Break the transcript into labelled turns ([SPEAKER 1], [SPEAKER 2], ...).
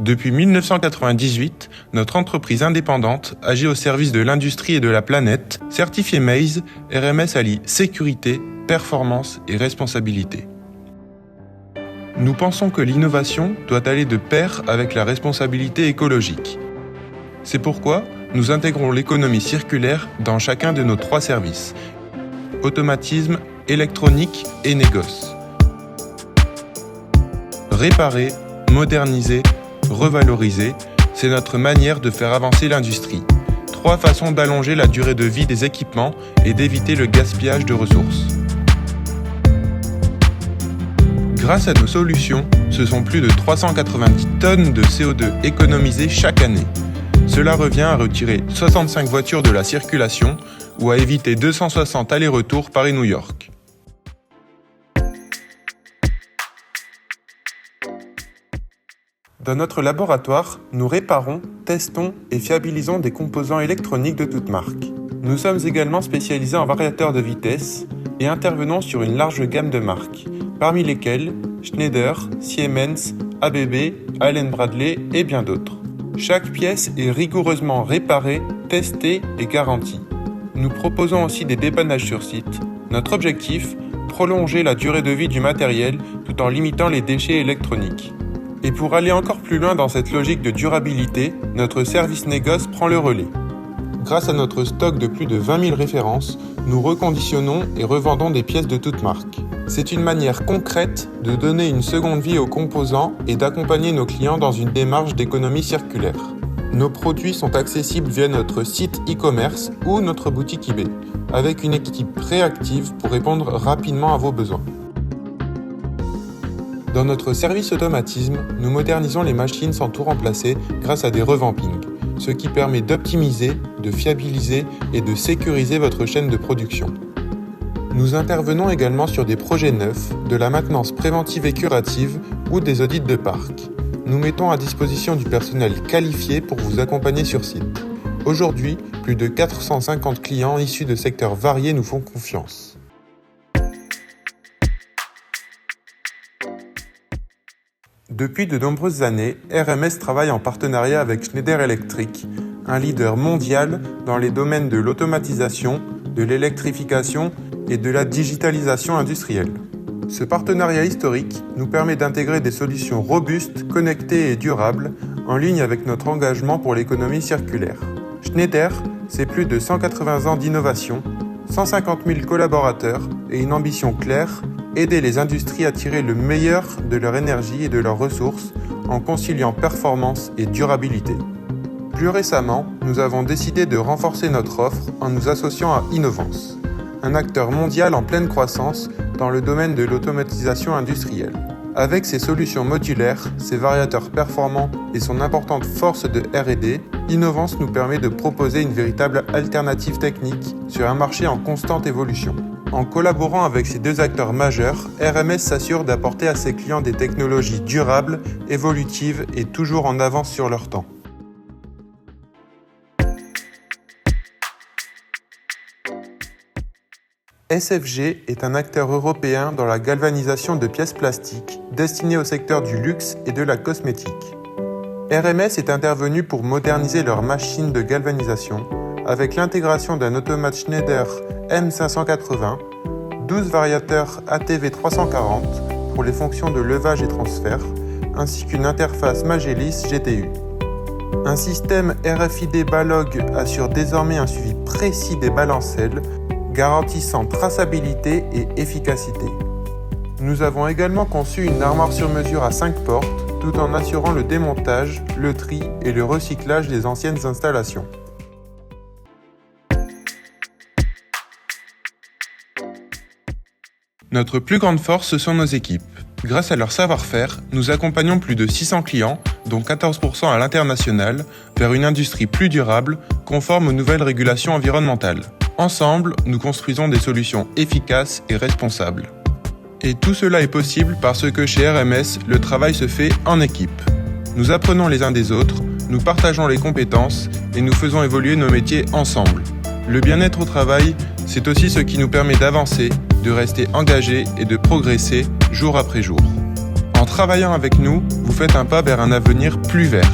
[SPEAKER 1] Depuis 1998, notre entreprise indépendante agit au service de l'industrie et de la planète. Certifiée Maze, RMS allie sécurité, performance et responsabilité. Nous pensons que l'innovation doit aller de pair avec la responsabilité écologique. C'est pourquoi nous intégrons l'économie circulaire dans chacun de nos 3 services: automatisme, électronique et négoce. Réparer, moderniser, revaloriser, c'est notre manière de faire avancer l'industrie. 3 façons d'allonger la durée de vie des équipements et d'éviter le gaspillage de ressources. Grâce à nos solutions, ce sont plus de 390 tonnes de CO2 économisées chaque année. Cela revient à retirer 65 voitures de la circulation ou à éviter 260 allers-retours Paris-New York. Dans notre laboratoire, nous réparons, testons et fiabilisons des composants électroniques de toutes marques. Nous sommes également spécialisés en variateurs de vitesse et intervenons sur une large gamme de marques, parmi lesquelles Schneider, Siemens, ABB, Allen-Bradley et bien d'autres. Chaque pièce est rigoureusement réparée, testée et garantie. Nous proposons aussi des dépannages sur site. Notre objectif, prolonger la durée de vie du matériel tout en limitant les déchets électroniques. Et pour aller encore plus loin dans cette logique de durabilité, notre service négoce prend le relais. Grâce à notre stock de plus de 20 000 références, nous reconditionnons et revendons des pièces de toutes marques. C'est une manière concrète de donner une seconde vie aux composants et d'accompagner nos clients dans une démarche d'économie circulaire. Nos produits sont accessibles via notre site e-commerce ou notre boutique eBay, avec une équipe réactive pour répondre rapidement à vos besoins. Dans notre service automatisme, nous modernisons les machines sans tout remplacer grâce à des revampings, ce qui permet d'optimiser, de fiabiliser et de sécuriser votre chaîne de production. Nous intervenons également sur des projets neufs, de la maintenance préventive et curative ou des audits de parc. Nous mettons à disposition du personnel qualifié pour vous accompagner sur site. Aujourd'hui, plus de 450 clients issus de secteurs variés nous font confiance. Depuis de nombreuses années, RMS travaille en partenariat avec Schneider Electric, un leader mondial dans les domaines de l'automatisation, de l'électrification et de la digitalisation industrielle. Ce partenariat historique nous permet d'intégrer des solutions robustes, connectées et durables, en ligne avec notre engagement pour l'économie circulaire. Schneider, c'est plus de 180 ans d'innovation, 150 000 collaborateurs et une ambition claire: aider les industries à tirer le meilleur de leur énergie et de leurs ressources en conciliant performance et durabilité. Plus récemment, nous avons décidé de renforcer notre offre en nous associant à Innovance, un acteur mondial en pleine croissance dans le domaine de l'automatisation industrielle. Avec ses solutions modulaires, ses variateurs performants et son importante force de R&D, Innovance nous permet de proposer une véritable alternative technique sur un marché en constante évolution. En collaborant avec ces 2 acteurs majeurs, RMS s'assure d'apporter à ses clients des technologies durables, évolutives et toujours en avance sur leur temps. SFG est un acteur européen dans la galvanisation de pièces plastiques destinées au secteur du luxe et de la cosmétique. RMS est intervenu pour moderniser leurs machines de galvanisation avec l'intégration d'un automate Schneider M580, 12 variateurs ATV 340 pour les fonctions de levage et transfert, ainsi qu'une interface Magellis GTU. Un système RFID Balog assure désormais un suivi précis des balancelles, garantissant traçabilité et efficacité. Nous avons également conçu une armoire sur mesure à 5 portes, tout en assurant le démontage, le tri et le recyclage des anciennes installations. Notre plus grande force, ce sont nos équipes. Grâce à leur savoir-faire, nous accompagnons plus de 600 clients, dont 14% à l'international, vers une industrie plus durable, conforme aux nouvelles régulations environnementales. Ensemble, nous construisons des solutions efficaces et responsables. Et tout cela est possible parce que chez RMS, le travail se fait en équipe. Nous apprenons les uns des autres, nous partageons les compétences et nous faisons évoluer nos métiers ensemble. Le bien-être au travail, c'est aussi ce qui nous permet d'avancer, de rester engagés et de progresser jour après jour. En travaillant avec nous, vous faites un pas vers un avenir plus vert.